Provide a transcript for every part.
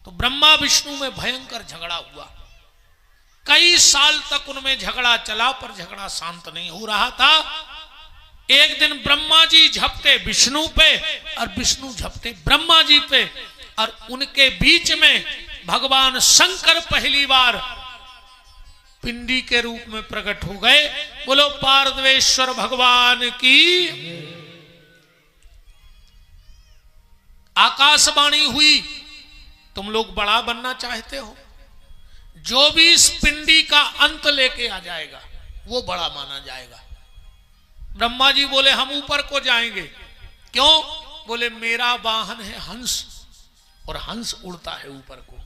तो ब्रह्मा विष्णु में भयंकर झगड़ा हुआ। कई साल तक उनमें झगड़ा चला, पर झगड़ा शांत नहीं हो रहा था। एक दिन ब्रह्मा जी झपटे विष्णु पे और विष्णु झपटे ब्रह्मा जी पे, और उनके बीच में भगवान शंकर पहली बार पिंडी के रूप में प्रकट हो गए। बोलो पारदेश्वर भगवान की। आकाशवाणी हुई, तुम लोग बड़ा बनना चाहते हो, जो भी इस पिंडी का अंत लेके आ जाएगा वो बड़ा माना जाएगा। ब्रह्मा जी बोले हम ऊपर को जाएंगे। क्यों? बोले मेरा वाहन है हंस, और हंस उड़ता है ऊपर को।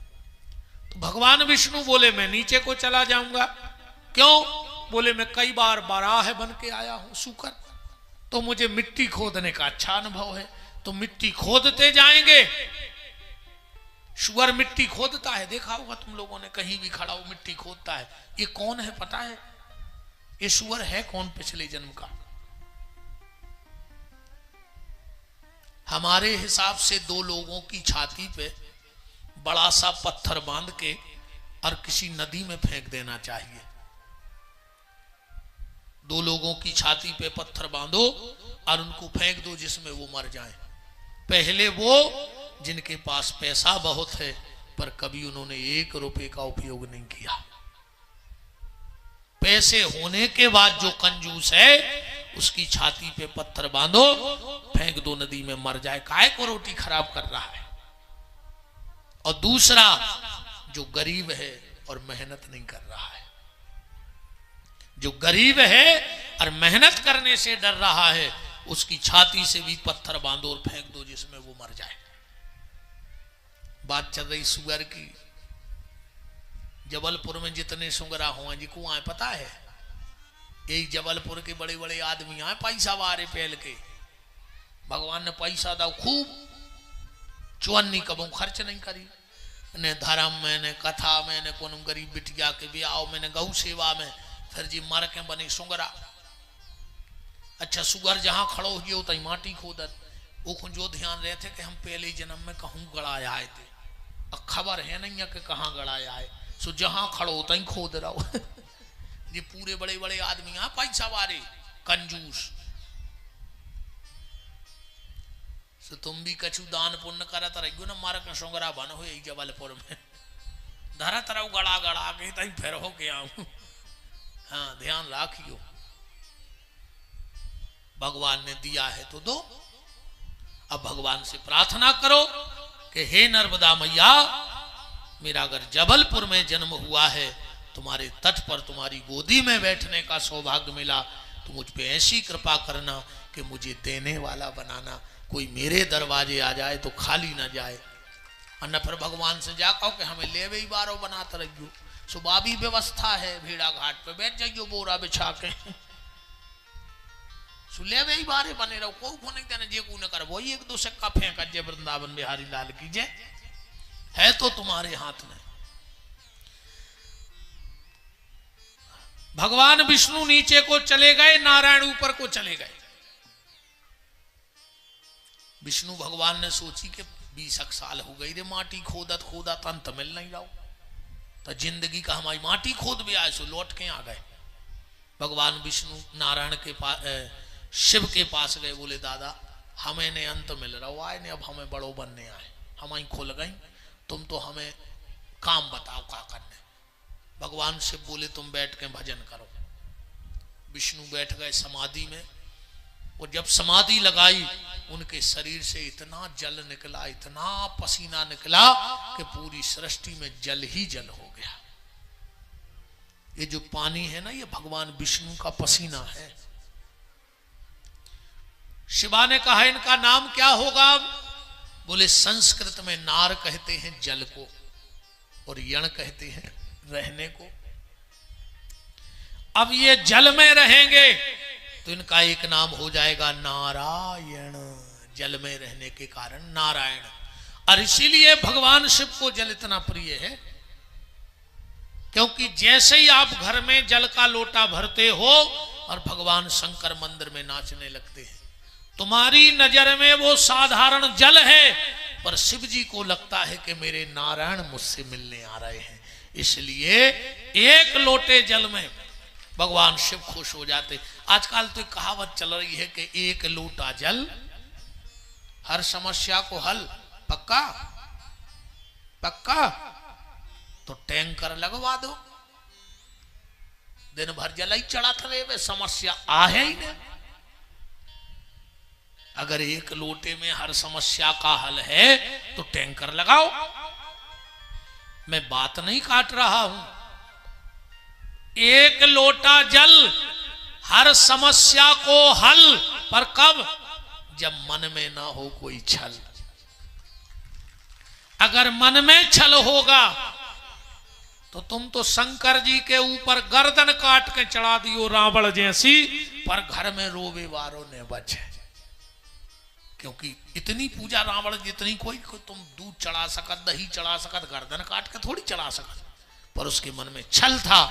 तो भगवान विष्णु बोले मैं नीचे को चला जाऊंगा। क्यों? बोले मैं कई बार बाराह बन के आया हूं सूकर, तो मुझे मिट्टी खोदने का अच्छा अनुभव है, तो मिट्टी खोदते जाएंगे। शुगर मिट्टी खोदता है, देखा होगा तुम लोगों ने, कहीं भी खड़ा हो मिट्टी खोदता है। ये कौन है पता है? ये शुगर है कौन? पिछले जन्म का। हमारे हिसाब से दो लोगों की छाती पे बड़ा सा पत्थर बांध के और किसी नदी में फेंक देना चाहिए। दो लोगों की छाती पे पत्थर बांधो और उनको फेंक दो जिसमें वो मर जाएं। पहले वो जिनके पास पैसा बहुत है पर कभी उन्होंने 1 रुपए का उपयोग नहीं किया। पैसे होने के बाद जो कंजूस है उसकी छाती पे पत्थर बांधो, फेंक दो नदी में, मर जाए, काहे को रोटी खराब कर रहा है। और दूसरा जो गरीब है और मेहनत नहीं कर रहा है, जो गरीब है और मेहनत करने से डर रहा है, उसकी छाती से भी पत्थर बांधो और फेंक दो जिसमें वो मर जाए। बात चल रही सुगर की। जबलपुर में जितने सुगरा हुआ जी को आए पता है, यही जबलपुर के बड़े बड़े आदमी आए पैसा वारे पहल के। भगवान ने पैसा दाओ खूब, चुअन्नी कबू खर्च नहीं करी, ने धर्म में, ने कथा में, ने कौन गरीब बिटिया के ब्याह में, ने गौ सेवा में, फिर जी मर के बने सुगरा। अच्छा सुगर जहां खड़ो हुए हो तई माटी खोदत, वो जो ध्यान रहे थे कि हम पहले जन्म में कहूं गड़ाया आए थे, अब खबर है नहीं है कि कहाँ गड़ाया आए, सो जहां खड़ो हो तई खोद रहो। ये पूरे बड़े बड़े आदमी यहाँ पैसा वारे कंजूस। सो तुम भी कछु दान पुण्य करत रहियो ना, मार के सोगरा बन हो जबलपुर में धरत रहो गड़ा गड़ा के तई फिर हो के आऊं। हाँ ध्यान राखियो, भगवान ने दिया है तो दो। अब भगवान से प्रार्थना करो कि हे नर्मदा मैया, मेरा अगर जबलपुर में जन्म हुआ है, तुम्हारे तट पर तुम्हारी गोदी में बैठने का सौभाग्य मिला, तो मुझ पे ऐसी कृपा करना कि मुझे देने वाला बनाना, कोई मेरे दरवाजे आ जाए तो खाली ना जाए। और न फिर भगवान से जा कहो कि हमें लेवे ही बारो बनाते रहियो, सुबह भी व्यवस्था है, भेड़ा घाट पे बैठ जाइयो बोरा बिछा के, सुले वे ही बारे बने रहो, को नहीं देना जे को न कर, वही 1-2 सिक्का फेंका जे वृंदावन बिहारी लाल की जय, है तो तुम्हारे हाथ में। भगवान विष्णु नीचे को चले गए, नारायण ऊपर को चले गए। विष्णु भगवान ने सोची कि 20 साल हो गई रे माटी खोदत खोदत, अंत मिल नहीं रहा, तो जिंदगी का हमारी माटी खोद भी आए, सो लौट के आ गए। भगवान विष्णु नारायण के पास, शिव के पास गए, बोले दादा हमें ने अंत मिल रहा आए ने, अब हमें बड़ो बनने आए, हमारी खुल गई, तुम तो हमें काम बताओ क्या करने। भगवान शिव बोले तुम बैठ के भजन करो। विष्णु बैठ गए समाधि में, और जब समाधि लगाई उनके शरीर से इतना जल निकला, इतना पसीना निकला कि पूरी सृष्टि में जल ही जल हो गया। ये जो पानी है ना, ये भगवान विष्णु का पसीना है। शिवा ने कहा इनका नाम क्या होगा? बोले संस्कृत में नार कहते हैं जल को, और यण कहते हैं रहने को। अब ये जल में रहेंगे तो इनका एक नाम हो जाएगा नारायण, जल में रहने के कारण नारायण। और इसीलिए भगवान शिव को जल इतना प्रिय है, क्योंकि जैसे ही आप घर में जल का लोटा भरते हो और भगवान शंकर मंदिर में नाचने लगते हैं, तुम्हारी नजर में वो साधारण जल है, पर शिव जी को लगता है कि मेरे नारायण मुझसे मिलने आ रहे हैं, इसलिए एक लोटे जल में भगवान शिव खुश हो जाते। आजकल तो एक कहावत चल रही है कि एक लोटा जल हर समस्या को हल। पक्का पक्का? तो टैंकर लगवा दो, दिन भर जल ही चढ़ाते रहे, समस्या आहे ही नहीं। अगर एक लोटे में हर समस्या का हल है तो टैंकर लगाओ। मैं बात नहीं काट रहा हूं, एक लोटा जल हर समस्या को हल, पर कब? जब मन में ना हो कोई छल। अगर मन में छल होगा तो तुम तो शंकर जी के ऊपर गर्दन काट के चढ़ा दियो रावण जैसी, पर घर में रोवे वारों ने बचे। क्योंकि इतनी पूजा रावण जितनी कोई तुम दूध चढ़ा सकत, दही चढ़ा सकत, गर्दन काट के थोड़ी चढ़ा सकत, पर उसके मन में छल था,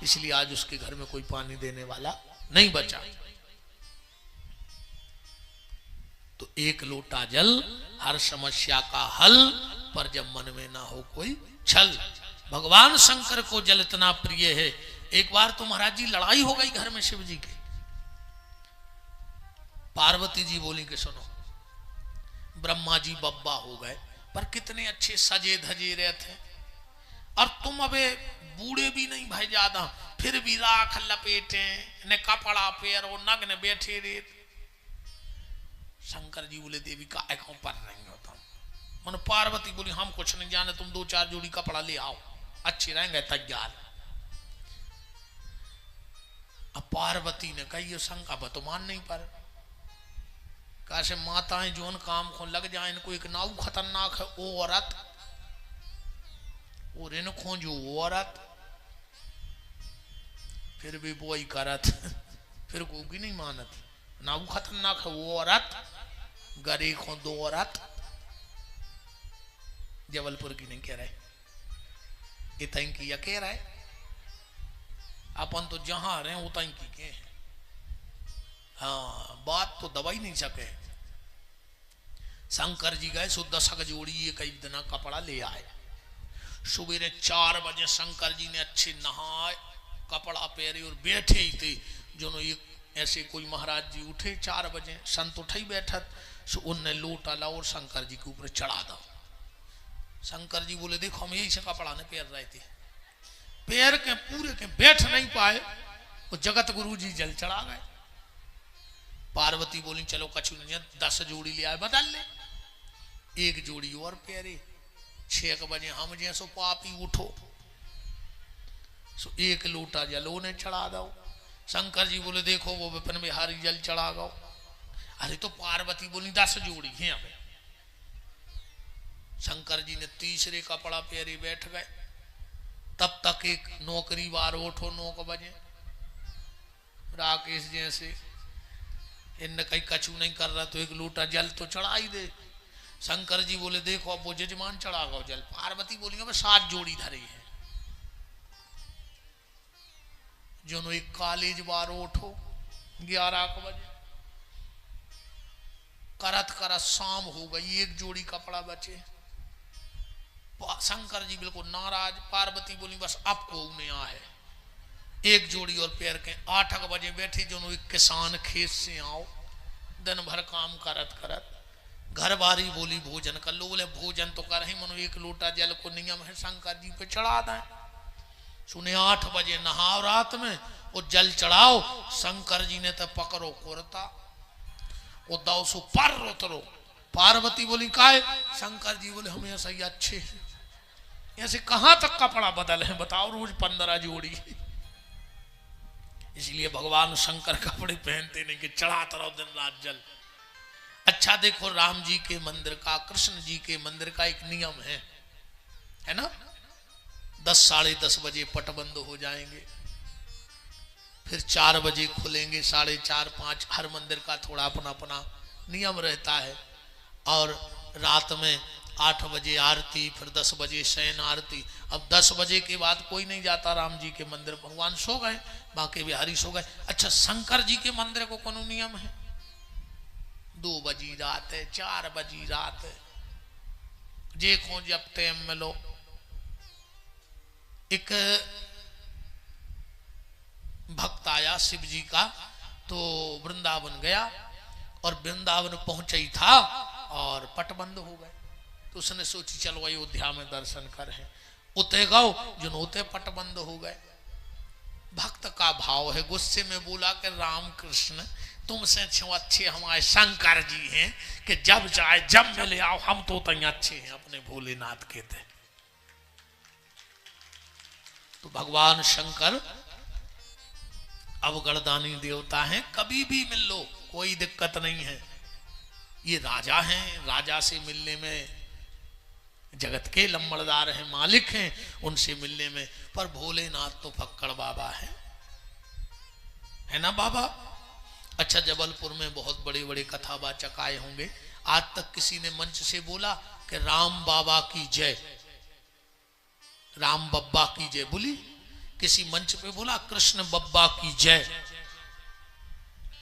इसलिए आज उसके घर में कोई पानी देने वाला नहीं बचा। तो एक लोटा जल हर समस्या का हल, पर जब मन में ना हो कोई छल। भगवान शंकर को जल इतना प्रिय है। एक बार तो महाराज जी लड़ाई हो गई घर में शिव जी की। पार्वती जी बोली कि सुनो, ब्रह्मा जी बब्बा हो गए, पर कितने अच्छे सजे धजे रहे थे, और तुम अबे बूढ़े भी नहीं भाई ज्यादा, फिर भी राख लपेटे ने कपड़ा पेरो नग्न बैठे रे। शंकर जी बोले देवी का ऐको पर रही होता। मन पार्वती बोली हम कुछ नहीं जाने, तुम 2-4 जोड़ी कपड़ा ले आओ, अच्छे रहेंगे तैयार। अब पार्वती ने कही ये शंका बतमान नहीं पर कैसे माताएं जोन काम को लग जाए, इनको एक नाव खतरनाक है ओ औरत, और इनको जो औरत फिर भी वो ही करत फिर को भी नहीं मानत। नाव खतरनाक है वो औरत, गरी को 2 औरत। जबलपुर की नहीं कह रहे, इतनी की या कह रहे, अपन तो जहां रहे उतनी की के। हाँ, बात तो दबा ही नहीं सके। शंकर जी गए सो 10 जोड़ी एक दिन कपड़ा ले आए। सुबह 4 बजे शंकर जी ने अच्छे नहाए, कपड़ा पहरे और बैठे ही थे। जो एक ऐसे कोई महाराज जी उठे 4 बजे, संत उठे ही बैठत, सो उनने लोटा लाओ और शंकर जी के ऊपर चढ़ा दो। शंकर जी बोले देखो हम यही से कपड़ा ने पैर रहे थे, पैर के पूरे के बैठ नहीं पाए, वो जगत गुरु जी जल चढ़ा गए। पार्वती बोली चलो कछु नहीं, 10 जोड़ी ले आए बदल ले, 1 जोड़ी और पैरे। 6 बजे हम जैसो पापी उठो, सो 1 लोटा जलो ने चढ़ा दो। शंकर जी बोले देखो वो विपिन बिहारी जल चढ़ा गो। अरे तो पार्वती बोली 10 जोड़ी हैं। अब शंकर जी ने तीसरे कपड़ा पहरे बैठ गए। तब तक एक नौकरी बार उठो 9 बजे, राकेश जैसे इन कहीं कछु नहीं कर रहा तो 1 लोटा जल तो चढ़ा ही दे। शंकर जी बोले देखो अब वो जजमान चढ़ा गो जल। पार्वती बोली अब 7 जोड़ी धरी है। जो एक कॉलेज बार उठो 11 बजे, करत करत शाम हो गई, 1 जोड़ी कपड़ा बचे। शंकर जी बिल्कुल नाराज। पार्वती बोली बस अब को उन्हें आ है, 1 जोड़ी और पैर के। 8 बजे बैठी, जो एक किसान खेत से आओ, दिन भर काम करत करत घर बारी बोली भोजन कर लो। बोले भोजन तो कर ही, मनो 1 लोटा जल को नियम है शंकर जी पे चढ़ा दें। सुने 8 बजे नहाओ रात में और जल चढ़ाओ। शंकर जी ने तो पकड़ो कुर्ता और दाओ सो पर उतरो। पार्वती बोली काहे? शंकर जी बोले हमें ऐसा ही अच्छे हैं, ऐसे कहां तक कपड़ा बदल है बताओ, रोज 15 जोड़ी। इसलिए भगवान शंकर कपड़े पहनते नहीं कि चढ़ाता रहो दिन रात जल। अच्छा देखो राम जी के मंदिर का, कृष्ण जी के मंदिर का एक नियम है ना, 10 साढ़े 10 बजे पट बंद हो जाएंगे, फिर 4 बजे खुलेंगे, 4:30 5। हर मंदिर का थोड़ा अपना अपना नियम रहता है। और रात में 8 बजे आरती, फिर 10 बजे शयन आरती। अब 10 बजे के बाद कोई नहीं जाता राम जी के मंदिर, भगवान सो गए, बाकी बिहारी सो गए। अच्छा शंकर जी के मंदिर को कौन नियम है? 2 बजी रात है, 4 बजी रात है, देखो जब ते मिलो। एक भक्त आया शिव जी का, तो वृंदावन गया और वृंदावन पहुंचा ही था और पटबंद हो गए। तो उसने सोची चलो अयोध्या में दर्शन कर है, उते गो जुनोते पटबंद हो गए। भक्त का भाव है, गुस्से में बोला कि राम कृष्ण तुमसे अच्छे हमारे शंकर जी हैं कि जब चाहे जब मिले आओ, हम तो तय अच्छे हैं अपने भोलेनाथ के थे। तो भगवान शंकर अवगणदानी देवता हैं, कभी भी मिल लो कोई दिक्कत नहीं है। ये राजा हैं, राजा से मिलने में, जगत के लंबड़दार हैं, मालिक हैं, उनसे मिलने में। पर भोलेनाथ तो फक्कड़ बाबा है ना बाबा। अच्छा, जबलपुर में बहुत बड़े बड़े कथावाचक आए होंगे, आज तक किसी ने मंच से बोला कि राम बाबा की जय, राम बब्बा की जय बोली? किसी मंच पे बोला कृष्ण बब्बा की जय?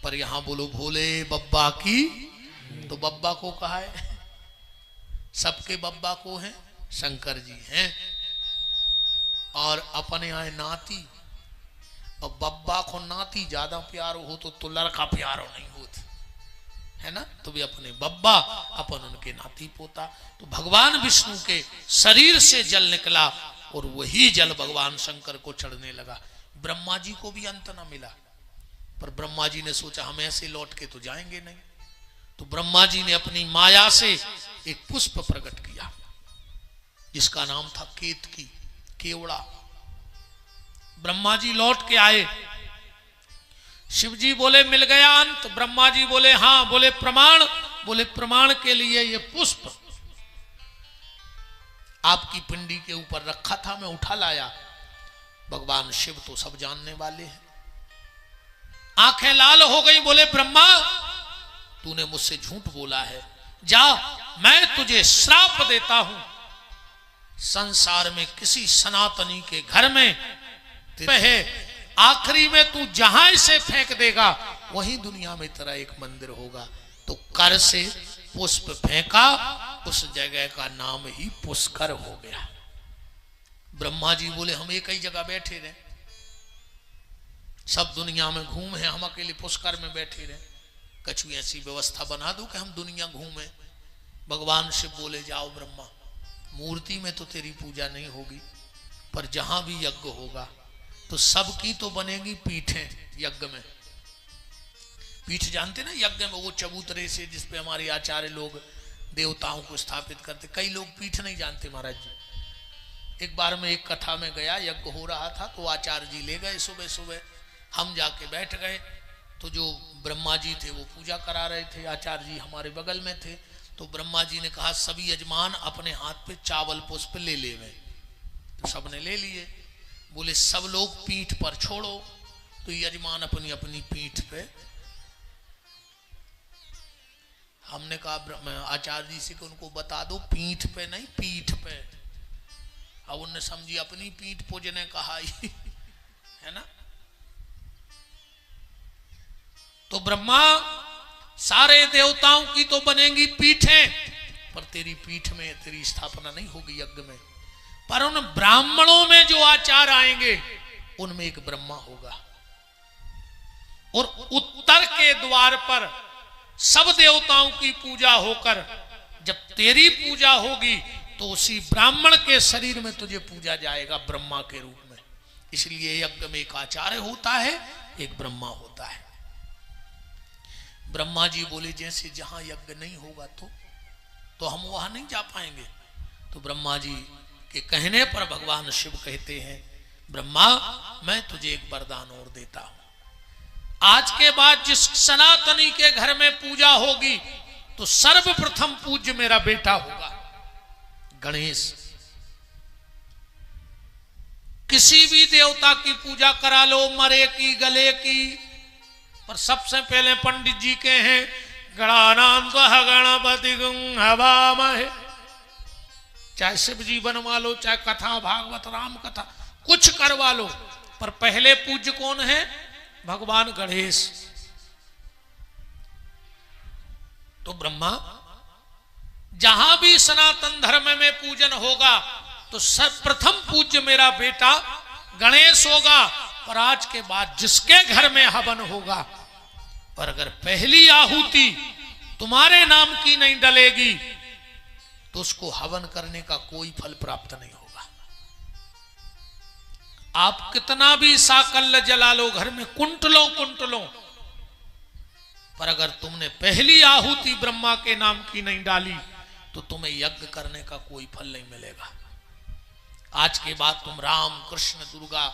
पर यहां बोलो भोले बब्बा की। तो बब्बा को कहा है, सबके बब्बा को है, शंकर जी हैं। और अपने आए नाती, और बब्बा को नाती ज्यादा प्यारो हो तो लड़का प्यारो नहीं होता है ना। तो भी अपने बब्बा, अपन उनके नाती पोता। तो भगवान विष्णु के शरीर से जल निकला और वही जल भगवान शंकर को चढ़ने लगा। ब्रह्मा जी को भी अंत न मिला, पर ब्रह्मा जी ने सोचा हम ऐसे लौट के तो जाएंगे नहीं। तो ब्रह्मा जी ने अपनी माया से एक पुष्प प्रकट किया जिसका नाम था केतकी, केवड़ा। ब्रह्मा जी लौट के आए, शिव जी बोले मिल गया अंत। ब्रह्मा जी बोले हाँ। बोले प्रमाण? बोले प्रमाण के लिए ये पुष्प आपकी पिंडी के ऊपर रखा था, मैं उठा लाया। भगवान शिव तो सब जानने वाले हैं। आंखें लाल हो गई, बोले ब्रह्मा तूने मुझसे झूठ बोला है, जा मैं तुझे श्राप देता हूं, संसार में किसी सनातनी के घर में है, आखिरी में तू जहां इसे फेंक देगा वहीं दुनिया में तेरा एक मंदिर होगा। तो कर से पुष्प फेंका, उस जगह का नाम ही पुष्कर हो गया। ब्रह्मा जी बोले हम एक ही जगह बैठे रहे, सब दुनिया में घूमे, हम अकेले पुष्कर में बैठे रहे, कछु ऐसी व्यवस्था बना दो कि हम दुनिया घूमे। भगवान शिव बोले जाओ ब्रह्मा, मूर्ति में तो तेरी पूजा नहीं होगी, पर जहां भी यज्ञ होगा तो सबकी तो बनेगी पीठें। यज्ञ में पीठ जानते ना, यज्ञ में वो चबूतरे से जिसपे हमारे आचार्य लोग देवताओं को स्थापित करते। कई लोग पीठ नहीं जानते महाराज जी। एक बार मैं एक कथा में गया, यज्ञ हो रहा था, तो आचार्य जी ले गए सुबह सुबह, हम जाके बैठ गए। तो जो ब्रह्मा जी थे वो पूजा करा रहे थे, आचार्य जी हमारे बगल में थे। तो ब्रह्मा जी ने कहा सभी यजमान अपने हाथ पे चावल पुष्प ले लेवे। तो सबने ले लिए। बोले सब लोग पीठ पर छोड़ो। तो यजमान अपनी अपनी पीठ पे। हमने कहा आचार्य जी से कि उनको बता दो पीठ पे नहीं पीठ पे। अब उनने समझी अपनी पीठ पूजने कहा है ना। तो ब्रह्मा सारे देवताओं की तो बनेंगी पीठें, पर तेरी पीठ में तेरी स्थापना नहीं होगी यज्ञ में। पर उन ब्राह्मणों में जो आचार आएंगे उनमें एक ब्रह्मा होगा। और उत्तर के द्वार पर सब देवताओं की पूजा होकर जब तेरी पूजा होगी तो उसी ब्राह्मण के शरीर में तुझे पूजा जाएगा ब्रह्मा के रूप में। इसलिए यज्ञ में एक आचार्य होता है, एक ब्रह्मा होता है। ब्रह्मा जी बोले जैसे जहां यज्ञ नहीं होगा तो हम वहां नहीं जा पाएंगे। तो ब्रह्मा जी के कहने पर भगवान शिव कहते हैं ब्रह्मा मैं तुझे एक वरदान और देता हूं। आज के बाद जिस सनातनी के घर में पूजा होगी तो सर्वप्रथम पूज्य मेरा बेटा होगा गणेश। किसी भी देवता की पूजा करा लो, मरे की गले की, पर सबसे पहले पंडित जी के हैं गणानां त्वा गणपति हवामहे। चाहे शिव जी बनवा लो, चाहे कथा भागवत राम कथा कुछ करवा लो, पर पहले पूज्य कौन है? भगवान गणेश। तो ब्रह्मा जहां भी सनातन धर्म में पूजन होगा तो सर्वप्रथम पूज्य मेरा बेटा गणेश होगा, और आज के बाद जिसके घर में हवन होगा, पर अगर पहली आहुति तुम्हारे नाम की नहीं डलेगी तो उसको हवन करने का कोई फल प्राप्त नहीं होगा। आप कितना भी साकल्य जला लो घर में कुंटलों कुंटलों, पर अगर तुमने पहली आहुति ब्रह्मा के नाम की नहीं डाली तो तुम्हें यज्ञ करने का कोई फल नहीं मिलेगा। आज के बाद तुम राम कृष्ण दुर्गा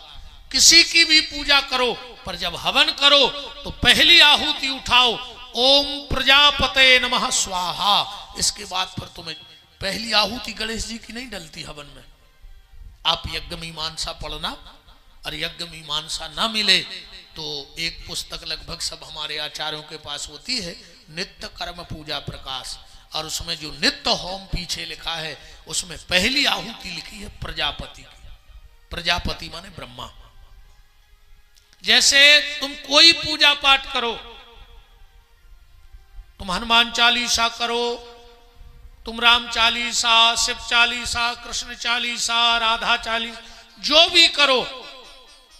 किसी की भी पूजा करो, पर जब हवन करो तो पहली आहुति उठाओ, ओम प्रजापते नमः स्वाहा। इसके बाद फिर तुम्हें पहली आहुति गणेश जी की नहीं डलती हवन में। आप यज्ञ मीमांसा पढ़ना, और यज्ञ मीमांसा ना मिले तो एक पुस्तक लगभग सब हमारे आचार्यों के पास होती है, नित्य कर्म पूजा प्रकाश, और उसमें जो नित्य होम पीछे लिखा है उसमें पहली आहुति लिखी है प्रजापति की। प्रजापति माने ब्रह्मा। जैसे तुम कोई पूजा पाठ करो, तुम हनुमान चालीसा करो, तुम राम चालीसा, शिव चालीसा, कृष्ण चालीसा, राधा चालीसा, जो भी करो,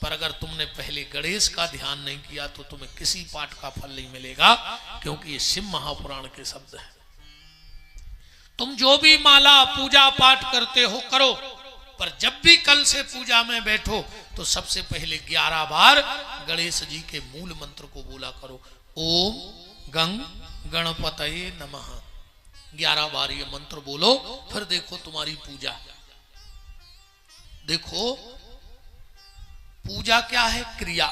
पर अगर तुमने पहले गणेश का ध्यान नहीं किया तो तुम्हें किसी पाठ का फल नहीं मिलेगा, क्योंकि ये शिव महापुराण के शब्द हैं। तुम जो भी माला पूजा पाठ करते हो करो, पर जब भी कल से पूजा में बैठो तो सबसे पहले 11 बार गणेश जी के मूल मंत्र को बोला करो, ओम गंग गणपतये नमः। 11 बार ये मंत्र बोलो, फिर देखो तुम्हारी पूजा। देखो पूजा क्या है? क्रिया,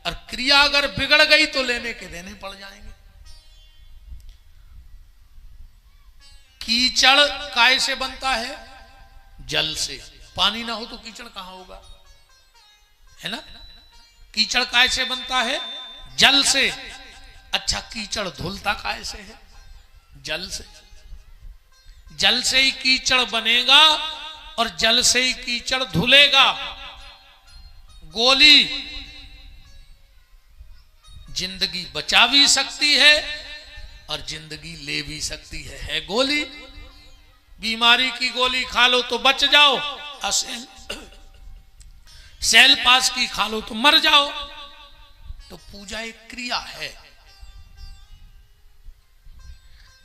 और क्रिया अगर बिगड़ गई तो लेने के देने पड़ जाएंगे। कीचड़ काय से बनता है? जल से। पानी ना हो तो कीचड़ कहां होगा, है ना? कीचड़ काय से बनता है? जल से। अच्छा, कीचड़ धुलता काय से है? जल से। जल से ही कीचड़ बनेगा और जल से ही कीचड़ धुलेगा। गोली जिंदगी बचा भी सकती है और जिंदगी ले भी सकती है गोली। बीमारी की गोली खा लो तो बच जाओ, सेल पास की खा लो तो मर जाओ। तो पूजा एक क्रिया है।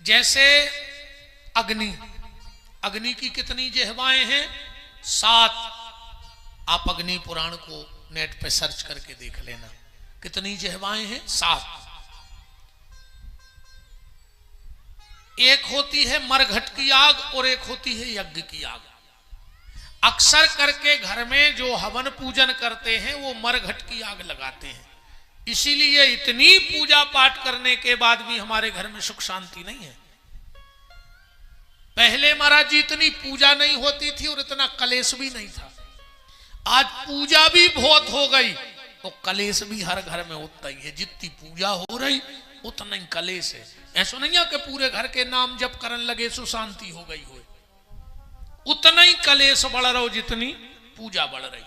जैसे अग्नि, अग्नि की कितनी जिह्वाएं हैं? 7। आप अग्नि पुराण को नेट पे सर्च करके देख लेना, कितनी जिह्वाएं हैं? 7। एक होती है मरघट की आग और एक होती है यज्ञ की आग। अक्सर करके घर में जो हवन पूजन करते हैं वो मरघट की आग लगाते हैं, इसीलिए इतनी पूजा पाठ करने के बाद भी हमारे घर में सुख शांति नहीं है। पहले महाराज जी इतनी पूजा नहीं होती थी और इतना कलेश भी नहीं था। आज पूजा भी बहुत हो गई तो कलेश भी हर घर में उतना ही है। जितनी पूजा हो रही उतना ही कलेश है। ऐसा नहीं है कि पूरे घर के नाम जप करने लगे सो शांति हो गई हो, उतना ही कलेश बढ़ रहा हो जितनी पूजा बढ़ रही।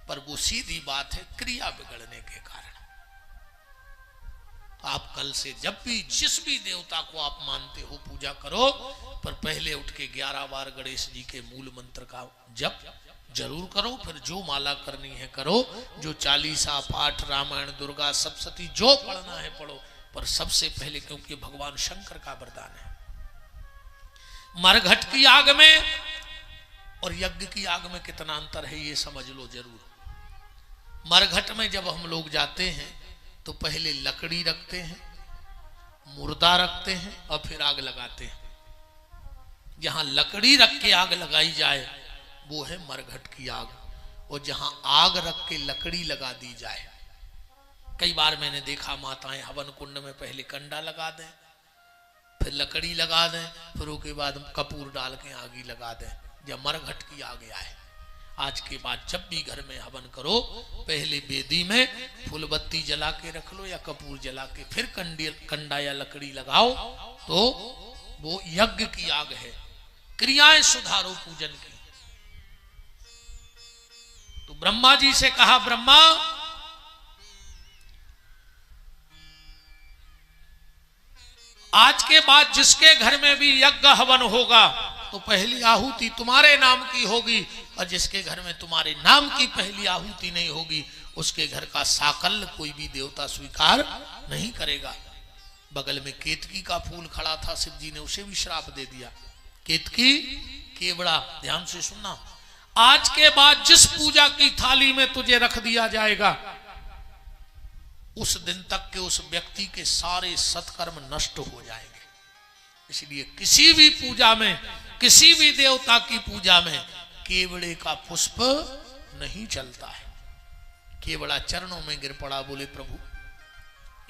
पर वो सीधी बात है क्रिया बिगड़ने के कारण। तो आप कल से जब भी जिस भी देवता को आप मानते हो पूजा करो, पर पहले उठ के 11 बार गणेश जी के मूल मंत्र का जप जरूर करो। फिर जो माला करनी है करो, जो चालीसा पाठ रामायण दुर्गा सप्तशती जो पढ़ना है पढ़ो, पर सबसे पहले, क्योंकि भगवान शंकर का वरदान है। मरघट की आग में और यज्ञ की आग में कितना अंतर है ये समझ लो जरूर। मरघट में जब हम लोग जाते हैं तो पहले लकड़ी रखते हैं, मुर्दा रखते हैं और फिर आग लगाते हैं। जहां लकड़ी रख के आग लगाई जाए वो है मरघट की आग, और जहां आग रख के लकड़ी लगा दी जाए। कई बार मैंने देखा माताएं हवन कुंड में पहले कंडा लगा दें, फिर लकड़ी लगा दें, फिर उसके बाद कपूर डाल के आग लगा दें जब मरघट की आग आए। आज के बाद जब भी घर में हवन करो, पहले वेदी में फूल बत्ती जला के रख लो या कपूर जला के, फिर कंडा या लकड़ी लगाओ, तो वो यज्ञ की आग है। क्रियाएं सुधारो पूजन की। तो ब्रह्मा जी से कहा, ब्रह्मा आज के बाद जिसके घर में भी यज्ञ हवन होगा तो पहली आहुति तुम्हारे नाम की होगी, और जिसके घर में तुम्हारे नाम की पहली आहुति नहीं होगी उसके घर का साकल्य कोई भी देवता स्वीकार नहीं करेगा। बगल में केतकी का फूल खड़ा था, शिव जी ने उसे भी श्राप दे दिया। केतकी केवड़ा, ध्यान से सुनना, आज के बाद जिस पूजा की थाली में तुझे रख दिया जाएगा उस दिन तक के उस व्यक्ति के सारे सत्कर्म नष्ट हो जाएंगे। इसलिए किसी भी पूजा में, किसी भी देवता की पूजा में केवड़े का पुष्प नहीं चलता है। केवड़ा चरणों में गिर पड़ा, बोले प्रभु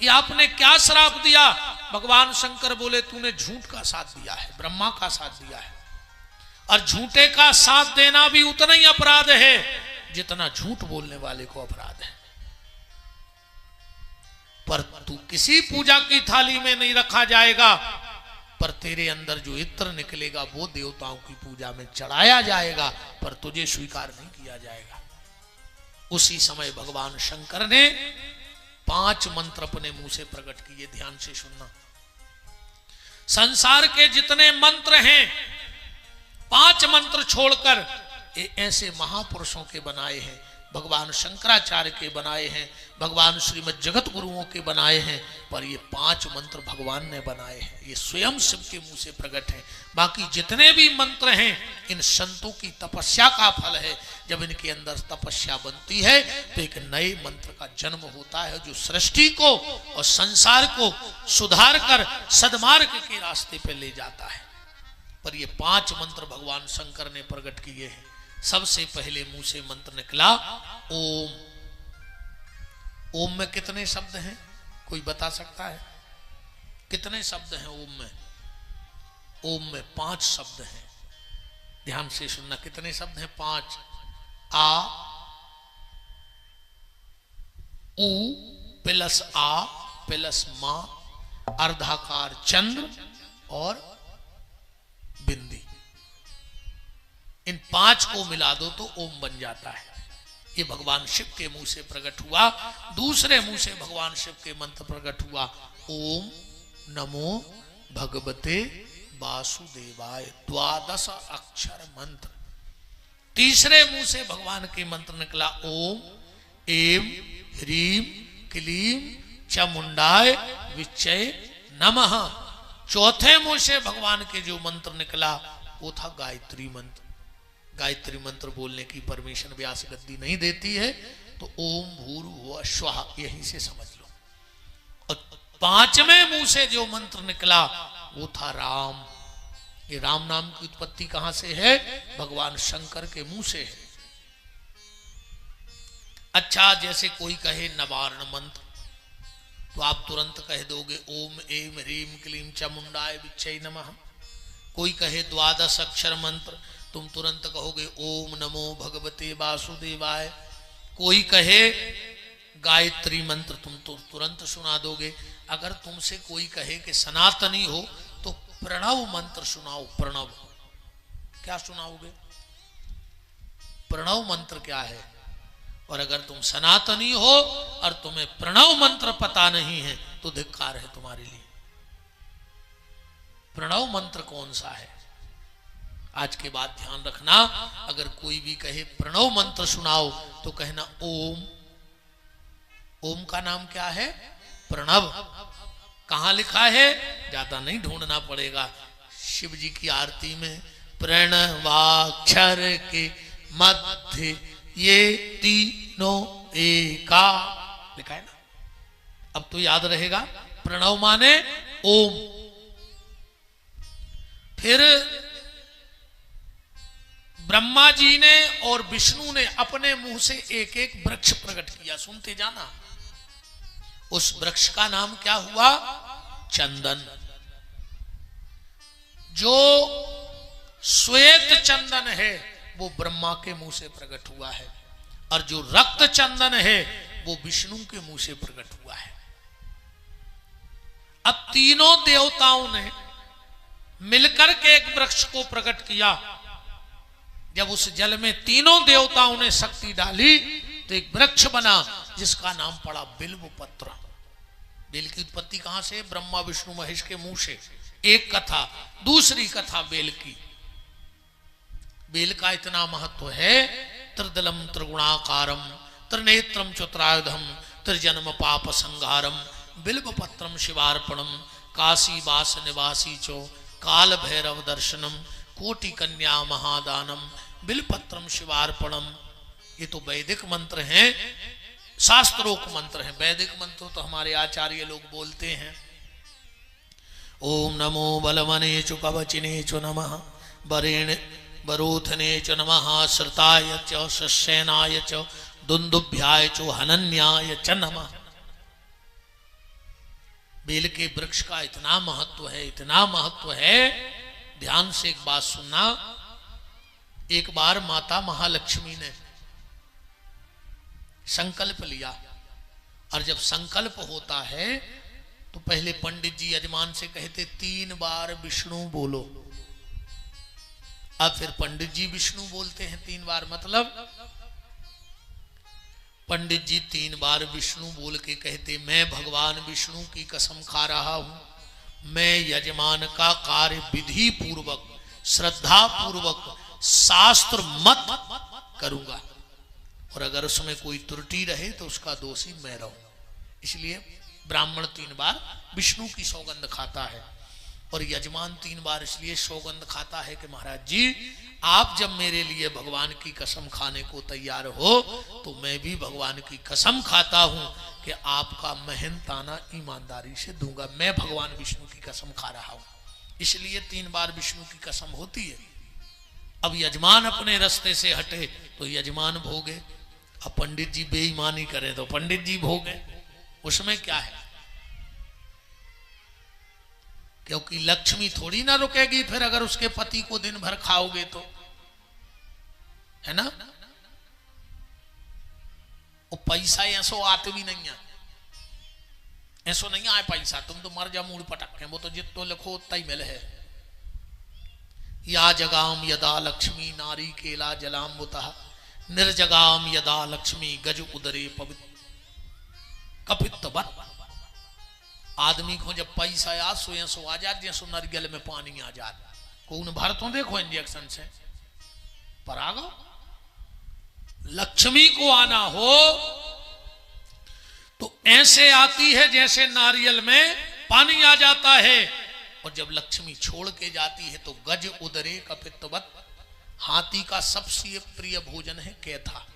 ये आपने क्या श्राप दिया? भगवान शंकर बोले तूने झूठ का साथ दिया है, ब्रह्मा का साथ दिया है, और झूठे का साथ देना भी उतना ही अपराध है जितना झूठ बोलने वाले को अपराध है। पर तू किसी पूजा की थाली में नहीं रखा जाएगा, पर तेरे अंदर जो इत्र निकलेगा वो देवताओं की पूजा में चढ़ाया जाएगा, पर तुझे स्वीकार नहीं किया जाएगा। उसी समय भगवान शंकर ने 5 मंत्र अपने मुंह से प्रकट किए। ध्यान से सुनना, संसार के जितने मंत्र हैं 5 मंत्र छोड़कर ये ऐसे महापुरुषों के बनाए हैं, भगवान शंकराचार्य के बनाए हैं, भगवान श्रीमद् जगत गुरुओं के बनाए हैं, पर ये 5 मंत्र भगवान ने बनाए हैं, ये स्वयं शिव के मुंह से प्रकट है। बाकी जितने भी मंत्र हैं इन संतों की तपस्या का फल है। जब इनके अंदर तपस्या बनती है तो एक नए मंत्र का जन्म होता है जो सृष्टि को और संसार को सुधार कर सद्मार्ग के रास्ते पे ले जाता है। पर ये 5 मंत्र भगवान शंकर ने प्रकट किए हैं। सबसे पहले मुंह से मंत्र निकला ओम। ओम में कितने शब्द हैं, कोई बता सकता है? कितने शब्द हैं ओम में? ओम में 5 शब्द हैं। ध्यान से सुनना, कितने शब्द हैं? 5। आ, उ प्लस आ प्लस मा, अर्धाकार चंद्र और बिंदी, इन 5 को मिला दो तो ओम बन जाता है। ये भगवान शिव के मुंह से प्रकट हुआ। दूसरे मुंह से भगवान शिव के मंत्र प्रकट हुआ, ओम नमो भगवते वासुदेवाय, 12 अक्षर मंत्र। तीसरे मुंह से भगवान के मंत्र निकला, ओम एम ह्रीम क्लीम चामुंडाय विच्चय नमः। चौथे मुंह से भगवान के जो मंत्र निकला वो था गायत्री मंत्र। गायत्री मंत्र बोलने की परमिशन व्यास गद्दी नहीं देती है, तो ओम भूर्भुवः स्वः यहीं से समझ लो। और 5वें मुंह से जो मंत्र निकला वो था राम। ये राम नाम की उत्पत्ति कहां से है? भगवान शंकर के मुंह से है। अच्छा, जैसे कोई कहे नवार्ण मंत्र तो आप तुरंत कह दोगे ओम एम ह्रीम क्लीम चामुंडाय विच्चय नमः। कोई कहे 12 अक्षर मंत्र, तुम तुरंत कहोगे ओम नमो भगवते वासुदेवाय। कोई कहे गायत्री मंत्र, तुम तो तुरंत सुना दोगे। अगर तुमसे कोई कहे कि सनातनी हो तो प्रणव मंत्र सुनाओ। प्रणव क्या सुनाओगे? प्रणव मंत्र क्या है? और अगर तुम सनातनी हो और तुम्हें प्रणव मंत्र पता नहीं है तो धिक्कार है तुम्हारे लिए। प्रणव मंत्र कौन सा है? आज के बाद ध्यान रखना, अगर कोई भी कहे प्रणव मंत्र सुनाओ तो कहना ओम। ओम का नाम क्या है? प्रणव। कहां लिखा है? ज्यादा नहीं ढूंढना पड़ेगा। शिव जी की आरती में प्रणवाक्षर के मध्य ये तीनों एका लिखा है ना। अब तो याद रहेगा, प्रणव माने ओम। फिर ब्रह्मा जी ने और विष्णु ने अपने मुंह से एक एक वृक्ष प्रकट किया, सुनते जाना। उस वृक्ष का नाम क्या हुआ? चंदन। जो श्वेत चंदन है वो ब्रह्मा के मुंह से प्रकट हुआ है, और जो रक्त चंदन है वो विष्णु के मुंह से प्रकट हुआ है। अब तीनों देवताओं ने मिलकर के एक वृक्ष को प्रकट किया। जब उस जल में तीनों देवताओं ने शक्ति डाली तो एक वृक्ष बना जिसका नाम पड़ा बिल्व पत्र। बेल की उत्पत्ति कहां से? ब्रह्मा विष्णु महेश के मुंह से। एक कथा। दूसरी कथा बेल की। बेल का इतना महत्व है, त्रिदलम त्रिगुणाकारम त्रिनेत्रम चतुरायुधम त्रिजन्म पाप संहारम बिल्व पत्रम शिवार्पणम काशी वास निवासी चो काल भैरव दर्शनम कोटि कन्या महादानम बिल्वपत्रम शिवार्पणम। ये तो वैदिक मंत्र हैं, शास्त्रोक मंत्र हैं। वैदिक मंत्र तो हमारे आचार्य लोग बोलते हैं। ओम नमो बलवने च कवचिने च नमः वरेण वरोधने च नमः श्रुताय च शस्यनाय च दुंदुभ्याय च हनन्याय च नमः। बेल के वृक्ष का इतना महत्व है, इतना महत्व है। ध्यान से एक बात सुनना। एक बार माता महालक्ष्मी ने संकल्प लिया, और जब संकल्प होता है तो पहले पंडित जी यजमान से कहते 3 बार विष्णु बोलो। अब फिर पंडित जी विष्णु बोलते हैं 3 बार। मतलब पंडित जी 3 बार विष्णु बोल के कहते, मैं भगवान विष्णु की कसम खा रहा हूं, मैं यजमान का कार्य विधि पूर्वक श्रद्धा पूर्वक शास्त्र मत करूंगा, और अगर उसमें कोई त्रुटि रहे तो उसका दोषी मैं रहूं। इसलिए ब्राह्मण 3 बार विष्णु की सौगंध खाता है, और यजमान 3 बार इसलिए सौगंध खाता है कि महाराज जी आप जब मेरे लिए भगवान की कसम खाने को तैयार हो तो मैं भी भगवान की कसम खाता हूं कि आपका मेहनताना ईमानदारी से दूंगा। मैं भगवान विष्णु की कसम खा रहा हूं, इसलिए 3 बार विष्णु की कसम होती है। अब यजमान अपने रास्ते से हटे तो यजमान भोगे, अब पंडित जी बेईमानी करे तो पंडित जी भोगे। उसमें क्या है? क्योंकि लक्ष्मी थोड़ी ना रुकेगी फिर अगर उसके पति को दिन भर खाओगे तो, है ना। वो पैसा ऐसो आते भी नहीं है, ऐसो नहीं आए पैसा, तुम तो मर जा मूड पटक के, वो तो जितो लिखो उतना ही मिल है। या जगाम यदा लक्ष्मी नारी केला जलाम बुता निर्जगाम यदा लक्ष्मी गज उदरे पवित्र कपित्तवत। आदमी को जब पैसा आ सो आ जात, जैसो नरगल में पानी आ जात। कौन भर तो देखो इंजेक्शन से पर आ गो। लक्ष्मी को आना हो तो ऐसे आती है जैसे नारियल में पानी आ जाता है, और जब लक्ष्मी छोड़ के जाती है तो गज उदरे कपित्तवत। हाथी का सबसे प्रिय भोजन है कैथा।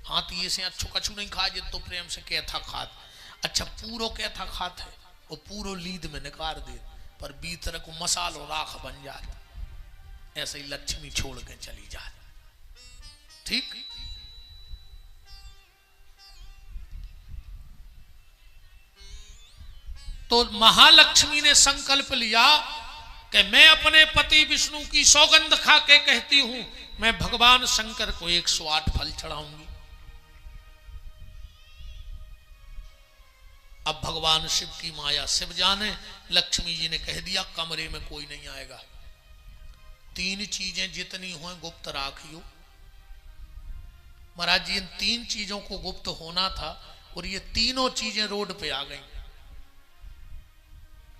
हाथी ऐसे अच्छो कछु नहीं खाए जितो प्रेम से कैथा खात। अच्छा पूरो कैथा खात है, वो पूरो लीद में निकाल दे, पर भीतर को मसालो राख बन जाए। ऐसे ही लक्ष्मी छोड़ के चली जाए। ठीक। तो महालक्ष्मी ने संकल्प लिया कि मैं अपने पति विष्णु की सौगंध खा के कहती हूं, मैं भगवान शंकर को 108 फल चढ़ाऊंगी। अब भगवान शिव की माया शिव जाने, लक्ष्मी जी ने कह दिया कमरे में कोई नहीं आएगा, 3 चीजें जितनी हो गुप्त राखियो। महाराज जी इन 3 चीजों को गुप्त होना था, और ये तीनों चीजें रोड पे आ गई।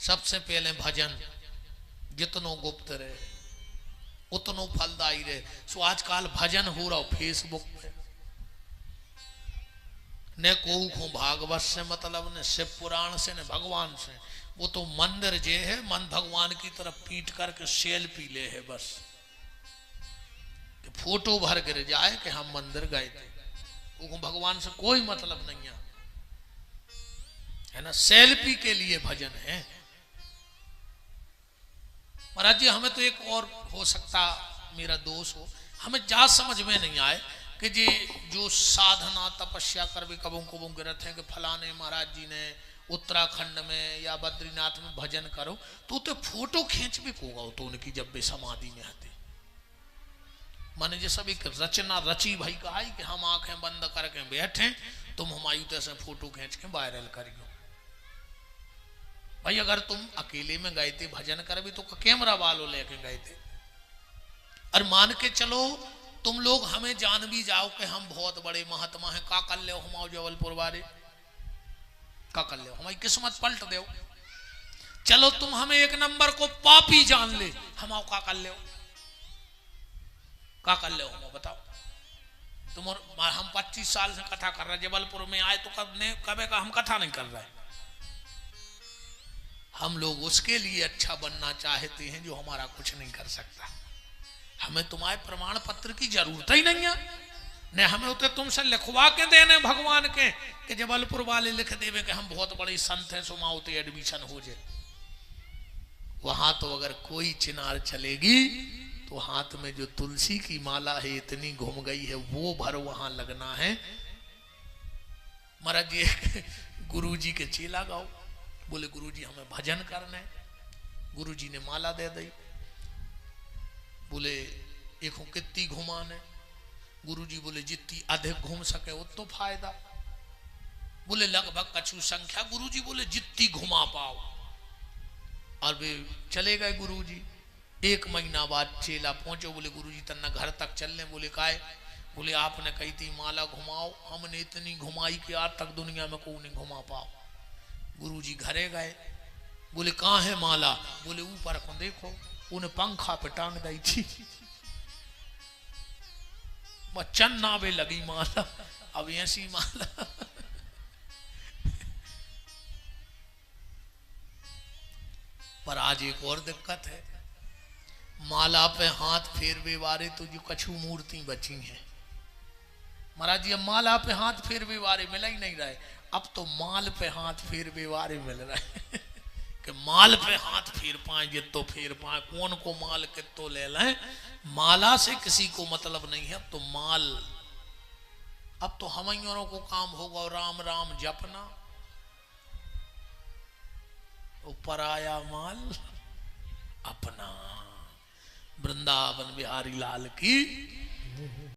सबसे पहले भजन, जितनो गुप्त रहे उतनो फलदायी रहे। सो आजकल भजन हो रहा फेसबुक पे, न को भागवत से मतलब, न शिव पुराण से, न भगवान से। वो तो मंदिर जे है मन भगवान की तरफ पीट करके सेल्फी ले है बस, कि फोटो भर गिर जाए कि हम मंदिर गए थे। वो भगवान से कोई मतलब नहीं है ना। सेल्फी के लिए भजन है। महाराज जी हमें तो एक और हो सकता मेरा दोष हो, हमें जा समझ में नहीं आए कि जी जो साधना तपस्या कर भी कबों कबों गिरत है कि फलाने महाराज जी ने उत्तराखंड में या बद्रीनाथ में भजन करो, तो फोटो खींच भी कोगा तो उनकी जब भी समाधि में आते माने जे सब एक रचना रची भाई कहा कि हम आंखें बंद करके बैठे, तुम हमारी तैसे फोटो खींच के वायरल करियो। भाई अगर तुम अकेले में गए थे भजन कर भी तो कैमरा वालों लेके गए थे, और मान के चलो तुम लोग हमें जान भी जाओ कि हम बहुत बड़े महात्मा हैं, का कर ले हमारे जबलपुर वाले, का कर ले हमारी किस्मत पलट दो। चलो तुम हमें एक नंबर को पापी जान ले, हम का कर ले हम बताओ। तुम हम 25 साल से कथा कर रहे, जबलपुर में आए तो कभी का हम कथा नहीं कर रहे। हम लोग उसके लिए अच्छा बनना चाहते हैं जो हमारा कुछ नहीं कर सकता। हमें तुम्हारे प्रमाण पत्र की जरूरत ही नहीं है, ने हमें उतरे तुमसे लिखवा के देने भगवान के कि जबलपुर वाले लिख देवे कि हम बहुत बड़े संत हैं, सुमाओ तो एडमिशन हो जाए। वहां तो अगर कोई चिनार चलेगी तो हाथ में जो तुलसी की माला है इतनी घूम गई है वो भर वहां लगना है। महाराज जी गुरु जी के चेला गाओ, बोले गुरु जी हमें भजन करना है। गुरु जी ने माला दे दी, बोले एक कितनी घुमाने। गुरु जी बोले जितनी अधिक घूम सके वो तो फायदा। बोले लगभग कछु संख्या। गुरु जी बोले जितनी घुमा पाओ। और वे चले गए गुरु जी। 1 महीना बाद चेला पहुंचे, बोले गुरु जी तन्ना घर तक चलने। बोले काहे? बोले आपने कही थी माला घुमाओ, हमने इतनी घुमाई कि आज तक दुनिया में कोई नहीं घुमा पाओ। गुरु जी घरे गए, बोले कहाँ है माला? बोले ऊपर को देखो, उन्हें पंखा पे टांग दी थी। चन्ना वे लगी माला, अब ऐसी माला। पर आज एक और दिक्कत है, माला पे हाथ फेरवे वारे तो जो कछु मूर्ति बची हैं। महाराज जी अब माला पे हाथ फेरवे वारे मिला ही नहीं रहे, अब तो माल पे हाथ फेरवे वारे मिल रहे कि माल पे हाथ फेर पाए जितो फेर पाए, कौन को माल कितो ले लें। माला से किसी को मतलब नहीं है, अब तो माल, अब तो हमयों को काम होगा राम राम जपना, ऊपर आया माल अपना। वृंदावन बिहारी लाल की